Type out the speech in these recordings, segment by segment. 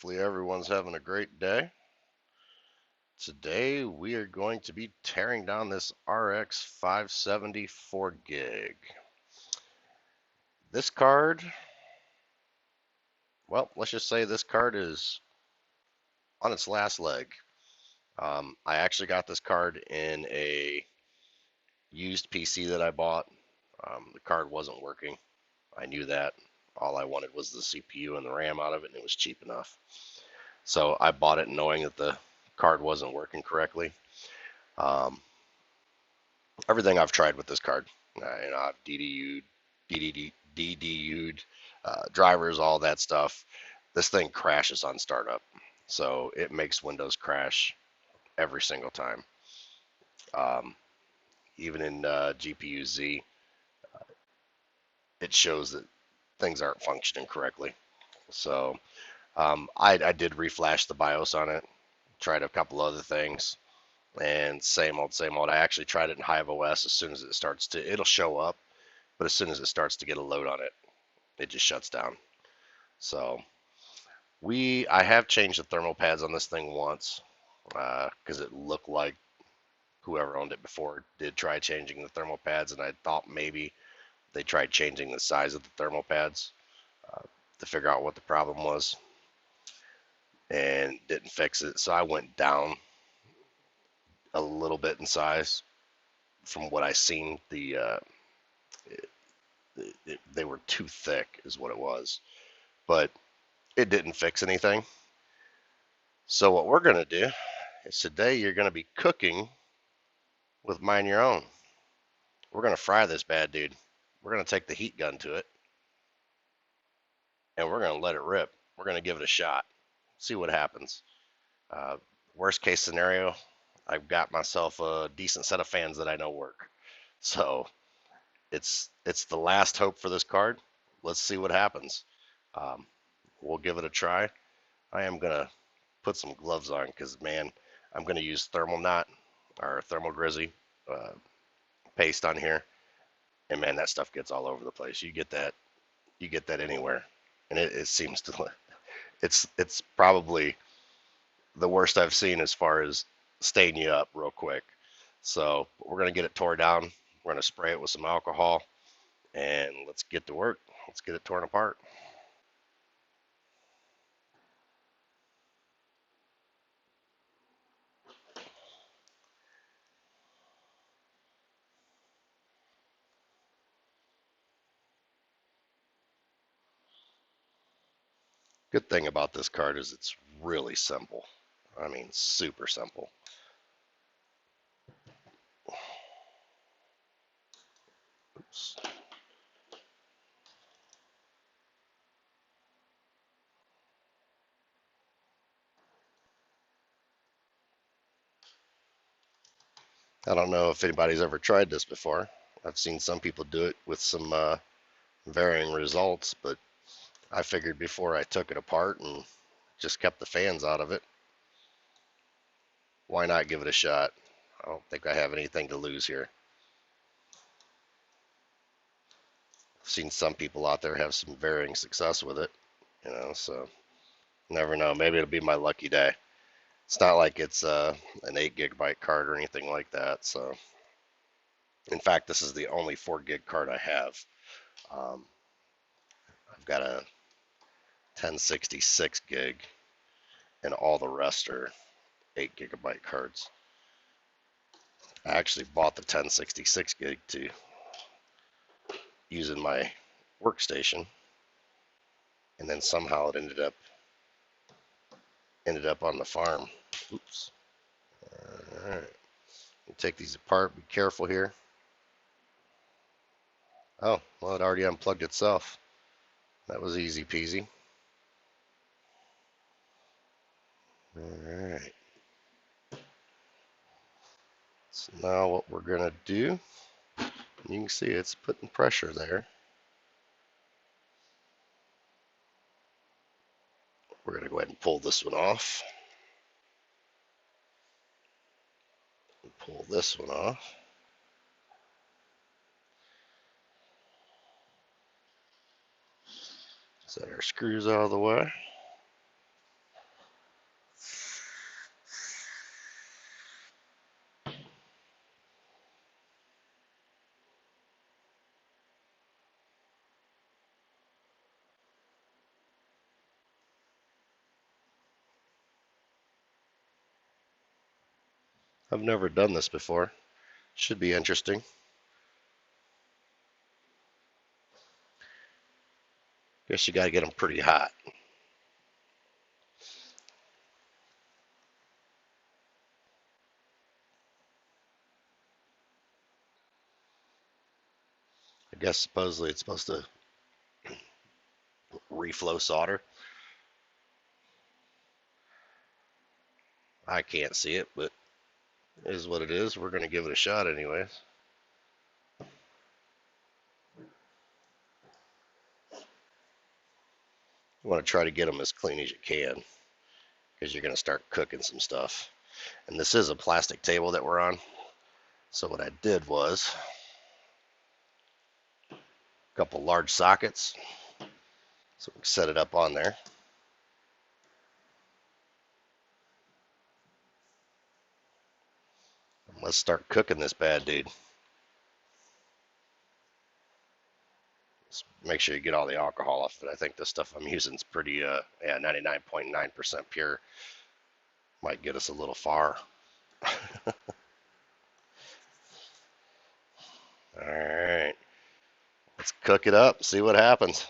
Hopefully everyone's having a great day. Today we are going to be tearing down this RX 570 4 gig. This card, well, let's just say this card is on its last leg. I actually got this card in a used PC that I bought. The card wasn't working. I knew that. All I wanted was the CPU and the RAM out of it, and it was cheap enough. So I bought it knowing that the card wasn't working correctly. Everything I've tried with this card, I've DDU'd, drivers, all that stuff. This thing crashes on startup, so it makes Windows crash every single time. Even in GPU-Z, it shows that things aren't functioning correctly. So I did reflash the BIOS on it, tried a couple other things, and same old, same old. I actually tried it in HiveOS. As soon as it starts to, it'll show up, but as soon as it starts to get a load on it, it just shuts down. So I have changed the thermal pads on this thing once because it looked like whoever owned it before did try changing the thermal pads, and I thought maybe they tried changing the size of the thermal pads to figure out what the problem was, and didn't fix it. So I went down a little bit in size from what I seen. They were too thick, is what it was, but it didn't fix anything. So what we're gonna do is today you're gonna be cooking with Mine Your Own. We're gonna fry this bad dude. We're gonna take the heat gun to it, and we're gonna let it rip. We're gonna give it a shot, see what happens. Uh, Worst case scenario, I've got myself a decent set of fans that I know work. So it's the last hope for this card. Let's see what happens. Um, we'll give it a try. I am gonna put some gloves on because, man, I'm gonna use thermal knot or thermal grizzly paste on here, and man, that stuff gets all over the place. You get that anywhere, and it seems to. It's probably the worst I've seen as far as staining you up real quick. So we're gonna get it tore down. We're gonna spray it with some alcohol, and let's get to work. Let's get it torn apart. Good thing about this card is it's really simple. I mean, super simple. Oops. I don't know if anybody's ever tried this before. I've seen some people do it with some varying results, but I figured before I took it apart and just kept the fans out of it, why not give it a shot? I don't think I have anything to lose here. I've seen some people out there have some varying success with it, so never know. Maybe it'll be my lucky day. It's not like it's an 8 gigabyte card or anything like that. So, in fact, this is the only 4 gig card I have. Um, I've got a 1066 gig, and all the rest are 8 gigabyte cards. I actually bought the 1066 gig to use in my workstation, and then somehow it ended up on the farm. Oops. All right. Take these apart. Be careful here. Oh, well, it already unplugged itself. That was easy peasy. All right. So now what we're going to do, you can see it's putting pressure there. We're going to go ahead and pull this one off. Pull this one off. Set our screws out of the way. I've never done this before. Should be interesting. Guess you got to get them pretty hot. I guess supposedly it's supposed to reflow solder. I can't see it, but it is what it is. We're going to give it a shot anyways. You want to try to get them as clean as you can because you're going to start cooking some stuff. And this is a plastic table that we're on. So what I did was a couple large sockets. So we set it up on there. Let's start cooking this bad dude. Just make sure you get all the alcohol off. But I think the stuff I'm using is pretty, 99.9% pure. Might get us a little far. All right, let's cook it up. See what happens.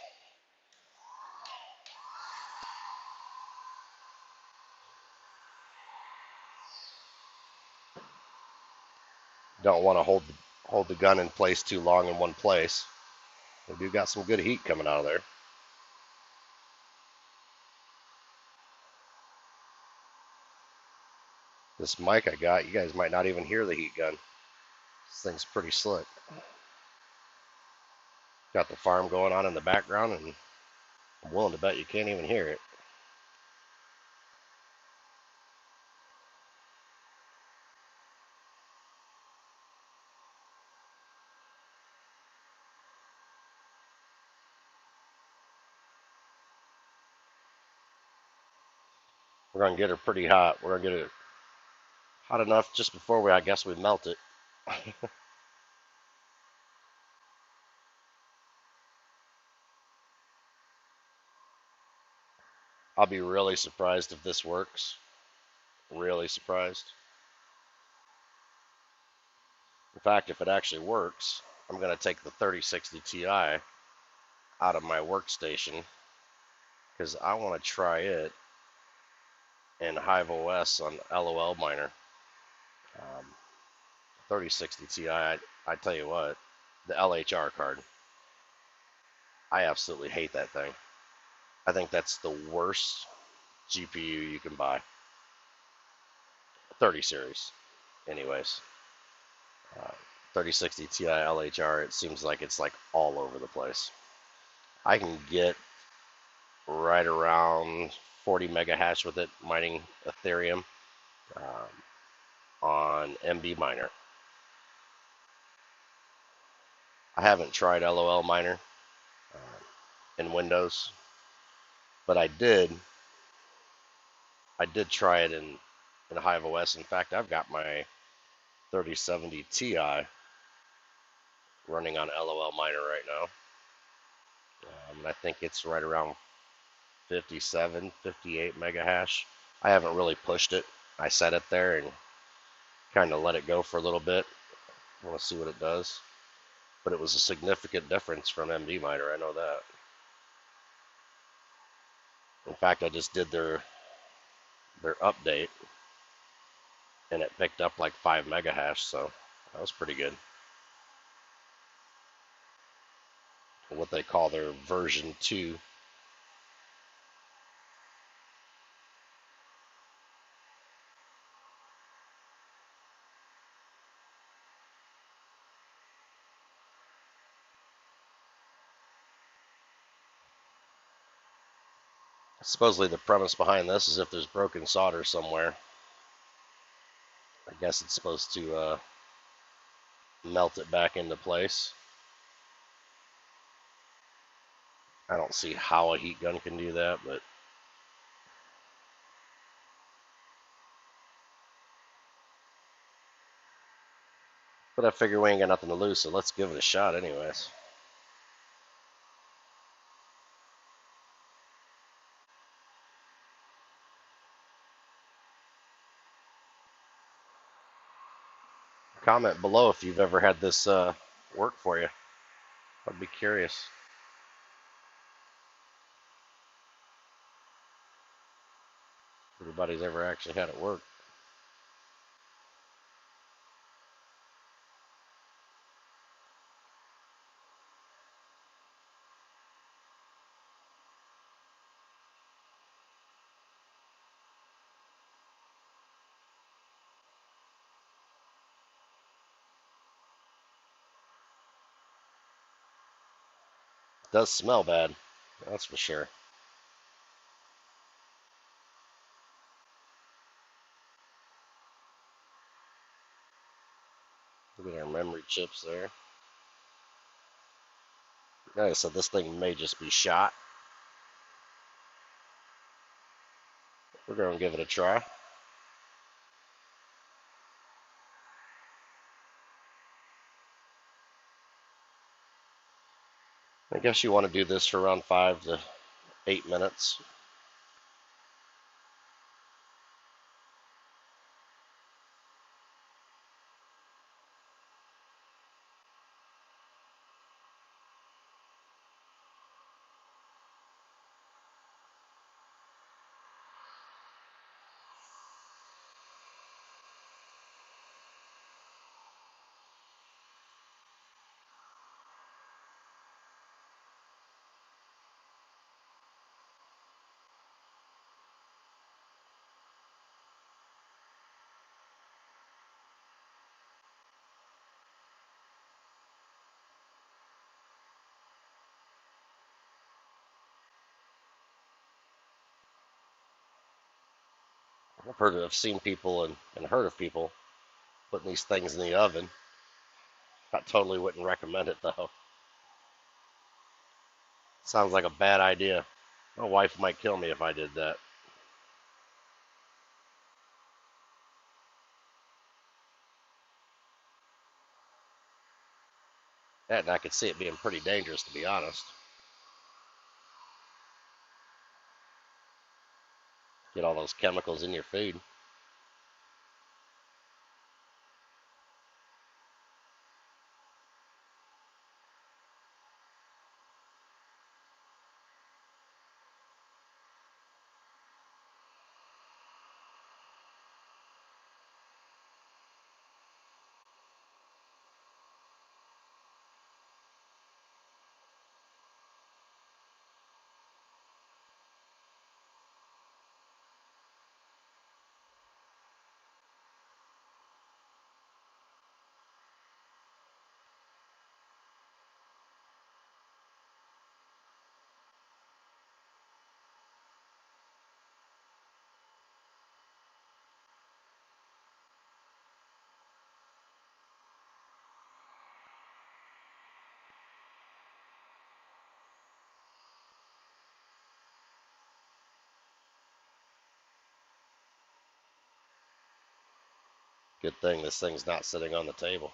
Don't want to hold the gun in place too long in one place. We do got some good heat coming out of there. This mic I got, you guys might not even hear the heat gun. This thing's pretty slick. Got the farm going on in the background, and I'm willing to bet you can't even hear it. We're going to get her pretty hot. We're going to get it hot enough just before I guess we melt it. I'll be really surprised if this works. Really surprised. In fact, if it actually works, I'm going to take the 3060 Ti out of my workstation because I want to try it in Hive OS on LOL Miner. 3060 Ti, I tell you what, the LHR card, I absolutely hate that thing. I think that's the worst GPU you can buy. 30 series, anyways. 3060 Ti LHR, it seems like it's like all over the place. I can get right around 40 mega hash with it mining Ethereum on MB Miner. I haven't tried LOL Miner in Windows, but I did try it in Hive OS. In fact, I've got my 3070 Ti running on LOL Miner right now. I think it's right around 57, 58 mega hash. I haven't really pushed it. I set it there and kind of let it go for a little bit. I want to see what it does. But it was a significant difference from MB Miner, I know that. In fact, I just did their update, and it picked up like 5 mega hash, so that was pretty good. What they call their version 2. Supposedly the premise behind this is if there's broken solder somewhere, I guess it's supposed to melt it back into place. I don't see how a heat gun can do that, but I figure we ain't got nothing to lose, so let's give it a shot anyways. Comment below if you've ever had this work for you. I'd be curious. If anybody's ever actually had it work. It does smell bad, that's for sure. Look at our memory chips there. Like I said, this thing may just be shot. We're going to give it a try. I guess you want to do this for around 5 to 8 minutes. I've seen people and heard of people putting these things in the oven. I totally wouldn't recommend it though. Sounds like a bad idea. My wife might kill me if I did that. And I could see it being pretty dangerous, to be honest. Get all those chemicals in your food. Good thing this thing's not sitting on the table.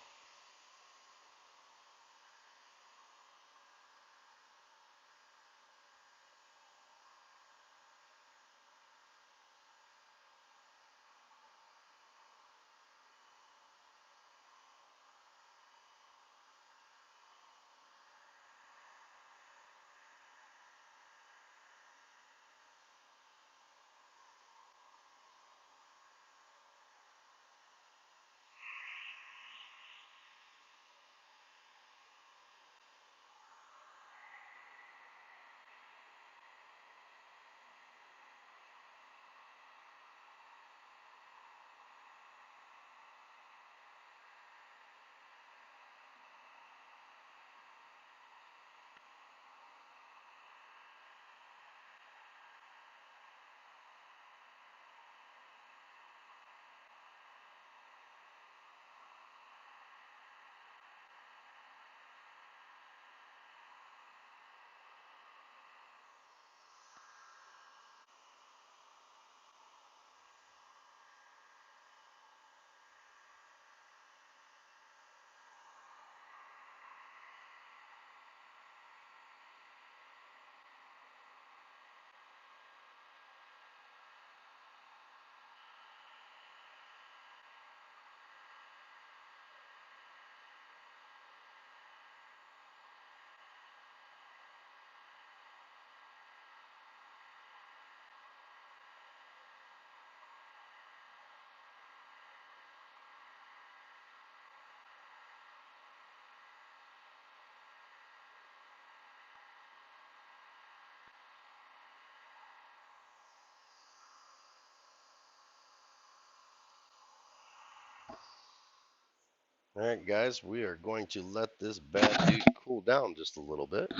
Alright guys, we are going to let this bad dude cool down just a little bit.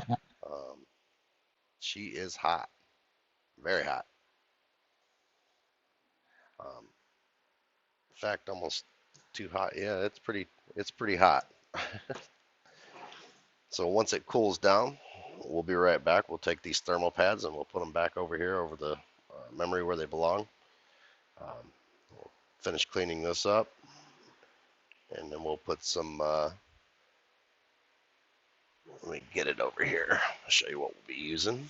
Um, she is hot, very hot. In fact, almost too hot. Yeah, it's pretty hot. So once it cools down, we'll be right back. We'll take these thermal pads and we'll put them back over here over the memory where they belong. We'll finish cleaning this up, and then we'll put some, let me get it over here. I'll show you what we'll be using.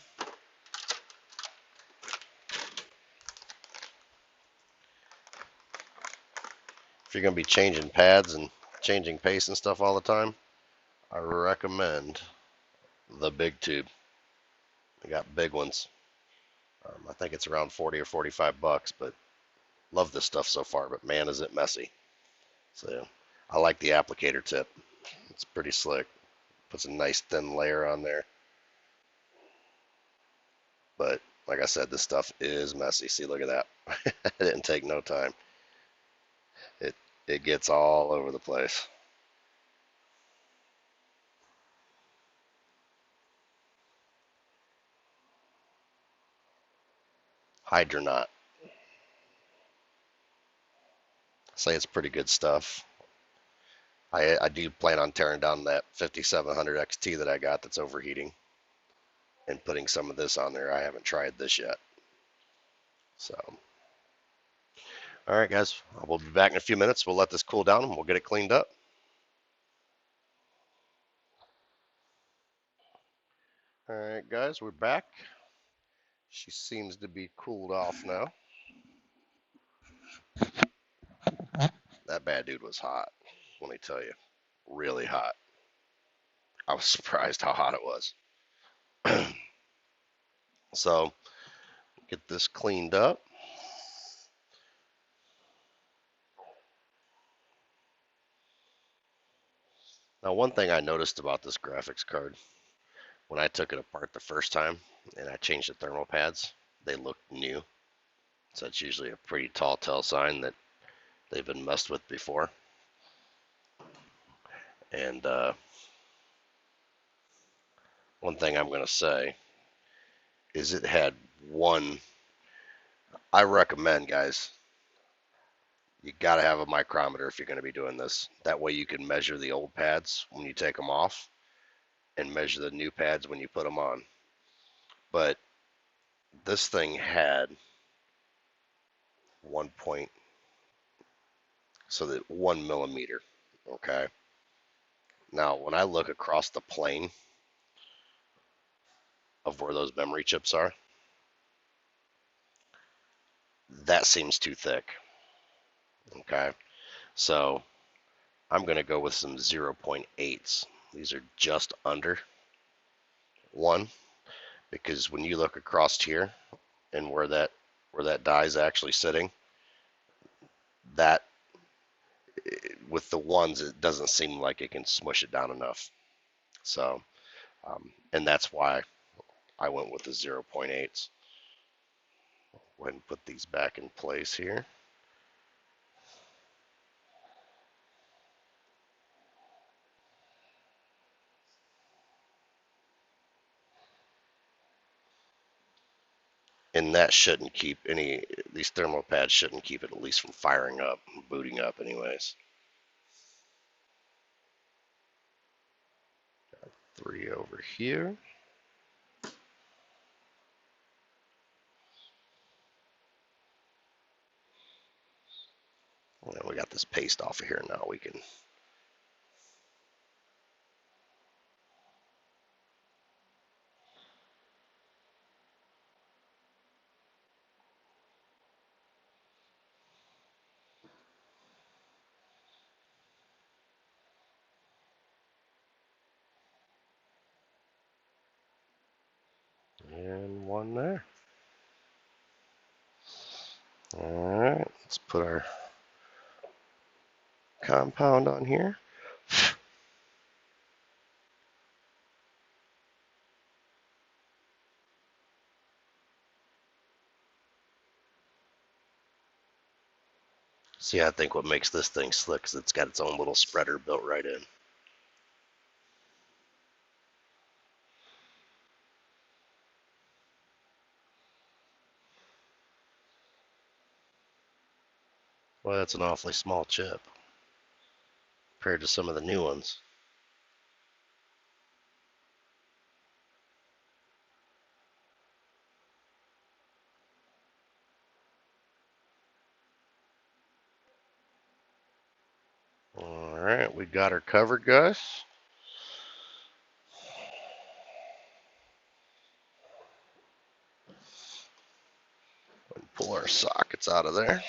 If you're going to be changing pads and changing paste and stuff all the time, I recommend the big tube. They got big ones. I think it's around 40 or 45 bucks, but love this stuff so far, but man, is it messy. So I like the applicator tip. It's pretty slick. Puts a nice thin layer on there. But like I said, this stuff is messy. See, look at that. It didn't take no time. It it gets all over the place. Hydronaut. Say it's pretty good stuff. I do plan on tearing down that 5700 XT that I got that's overheating and putting some of this on there. I haven't tried this yet. So, all right, guys, we'll be back in a few minutes. We'll let this cool down and we'll get it cleaned up. All right, guys, we're back. She seems to be cooled off now. That bad dude was hot, let me tell you. Really hot. I was surprised how hot it was. So, get this cleaned up. Now, one thing I noticed about this graphics card, when I took it apart the first time and I changed the thermal pads, they looked new. So that's usually a pretty tall tell sign that they've been messed with before. And one thing I'm going to say is it had one. I recommend, guys, you got to have a micrometer if you're going to be doing this. That way you can measure the old pads when you take them off and measure the new pads when you put them on. But this thing had 1 point, so that 1 millimeter. Okay. Now, when I look across the plane of where those memory chips are, that seems too thick. Okay. So I'm going to go with some 0.8s. These are just under 1, because when you look across here and where that die is actually sitting, that with the ones, it doesn't seem like it can smush it down enough. So, and that's why I went with the 0.8s. Go ahead and put these back in place here. And that shouldn't keep these thermal pads shouldn't keep it at least from firing up, booting up anyways. 3 over here. Well, we got this paste off of here now. We can. And one there. All right, let's put our compound on here. See, I think what makes this thing slick is it's got its own little spreader built right in. Well, that's an awfully small chip compared to some of the new ones. Alright, we got her covered, guys. Pull our sockets out of there.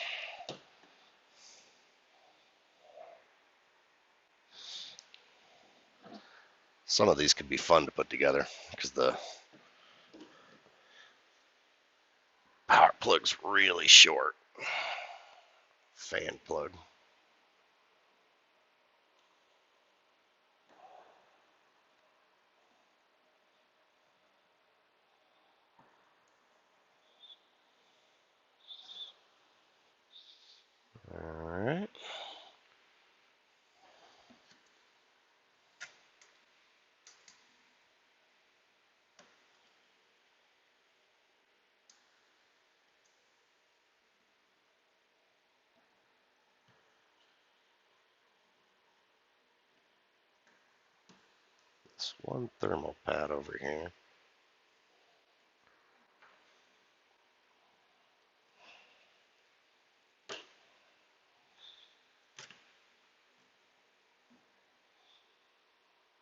Some of these could be fun to put together because the power plug's really short. Fan plug. Alright. This one thermal pad over here.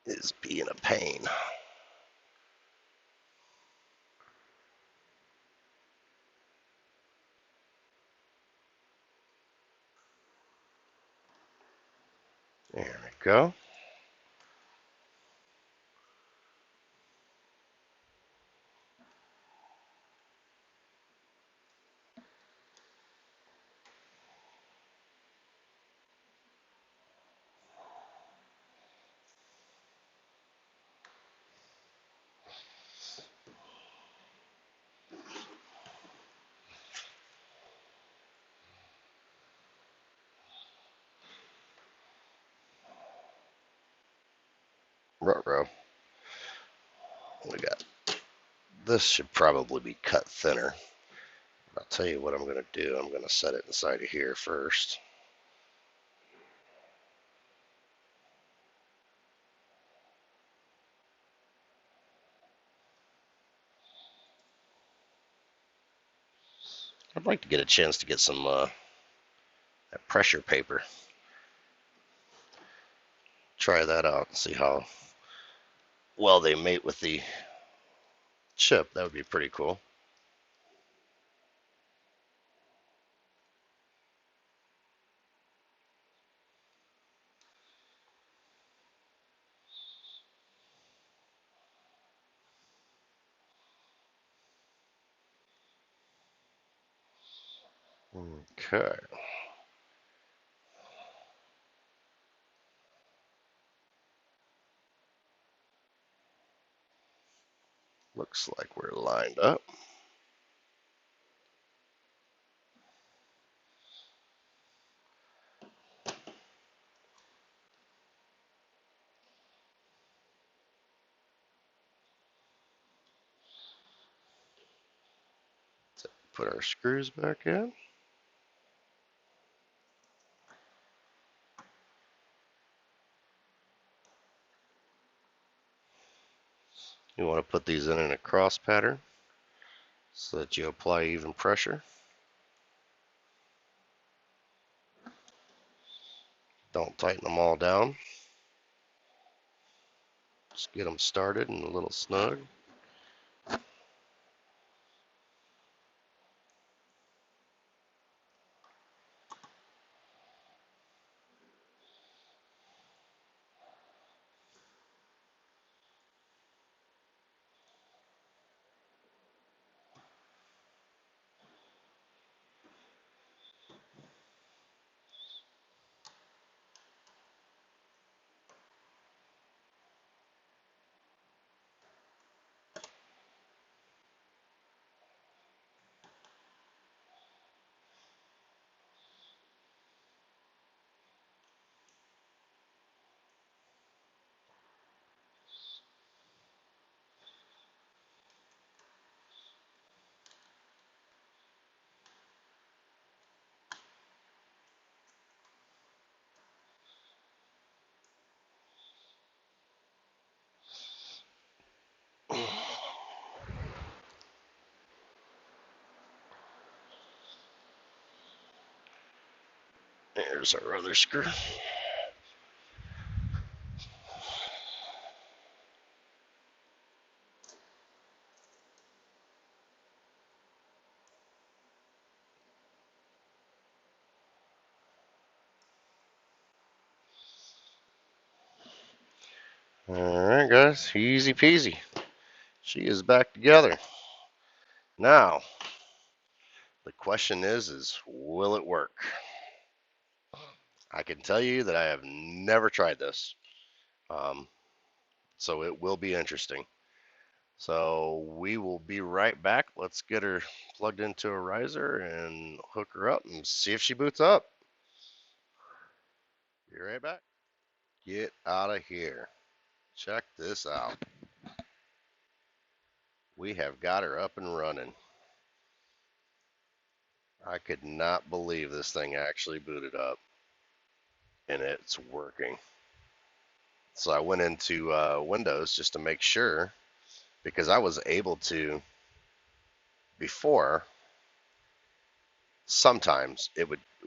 Is being a pain. There we go. Ruh-roh. We got this should probably be cut thinner. I'll tell you what I'm going to do. I'm going to set it inside of here first. I'd like to get a chance to get some that pressure paper. Try that out and see how well they mate with the chip. That would be pretty cool. Okay. Looks like we're lined up. Put our screws back in. You want to put these in a cross pattern so that you apply even pressure. Don't tighten them all down. Just get them started and a little snug. There's our other screw. Alright guys, easy peasy. She is back together. Now, the question is will it work? I can tell you that I have never tried this. Um, so it will be interesting. So we will be right back. Let's get her plugged into a riser and hook her up and see if she boots up. Be right back. Get out of here. Check this out. We have got her up and running. I could not believe this thing actually booted up, and it's working. So I went into Windows just to make sure, because I was able to before. Sometimes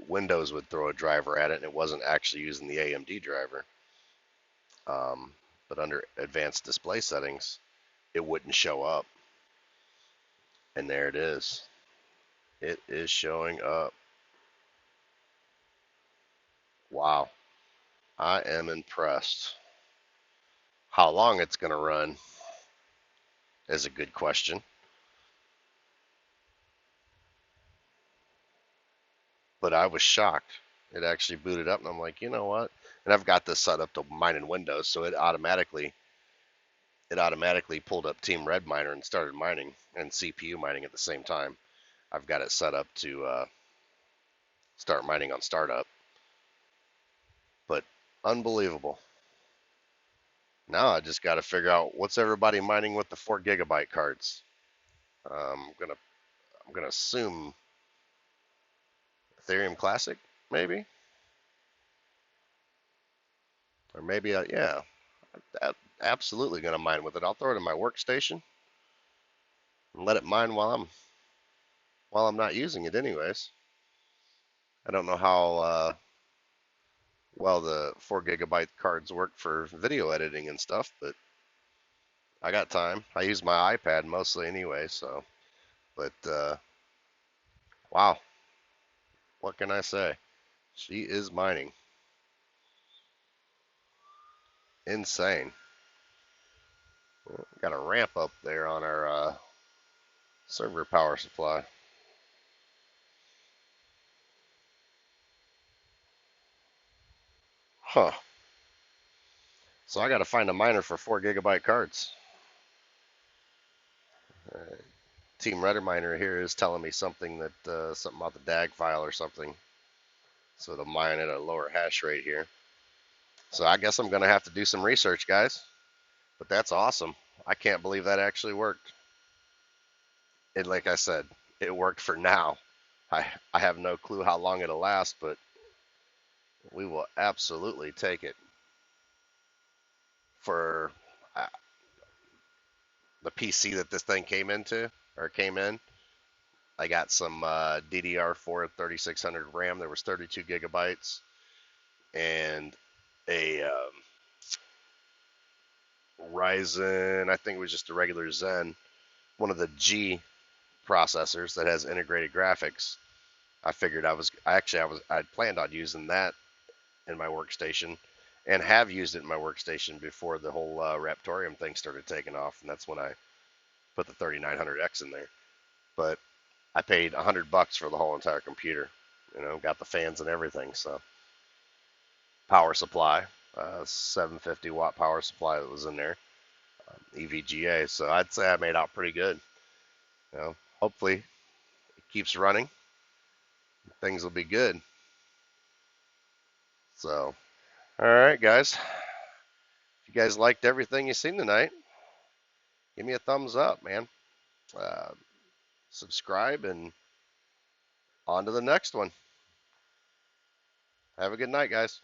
Windows would throw a driver at it, and it wasn't actually using the AMD driver. But under advanced display settings, it wouldn't show up. And there it is. It is showing up. Wow. I am impressed. How long it's going to run is a good question. But I was shocked. It actually booted up, and I'm like, you know what? And I've got this set up to mine in Windows, so it automatically pulled up Team Red Miner and started mining and CPU mining at the same time. I've got it set up to start mining on startup. But unbelievable. Now I just got to figure out what's everybody mining with the 4 gigabyte cards. I'm gonna assume Ethereum Classic, maybe, or maybe yeah, absolutely gonna mine with it. I'll throw it in my workstation and let it mine while I'm not using it, anyways. I don't know how well the 4 gigabyte cards work for video editing and stuff, but I got time. I use my iPad mostly anyway, so. But wow, what can I say? She is mining. Insane. Got a ramp up there on our server power supply. Huh. So I got to find a miner for 4 gigabyte cards. Uh, Team Redder Miner here is telling me something that something about the DAG file or something. So it'll mine at a lower hash rate here. So I guess I'm going to have to do some research, guys. But that's awesome. I can't believe that actually worked. And like I said, it worked for now. I have no clue how long it'll last, but we will absolutely take it. For uh, the PC that this thing came in, I got some DDR4 3600 RAM. There was 32 gigabytes and a Ryzen. I think it was just a regular Zen, one of the G processors that has integrated graphics. I figured I'd planned on using that in my workstation, and have used it in my workstation before the whole Raptoreum thing started taking off, and that's when I put the 3900X in there. But I paid $100 for the whole entire computer. Got the fans and everything. So power supply, 750 watt power supply that was in there, EVGA. So I'd say I made out pretty good. Hopefully it keeps running. Things will be good. So, all right, guys. If you guys liked everything you seen tonight, give me a thumbs up, man. Uh, Subscribe, and on to the next one. Have a good night, guys.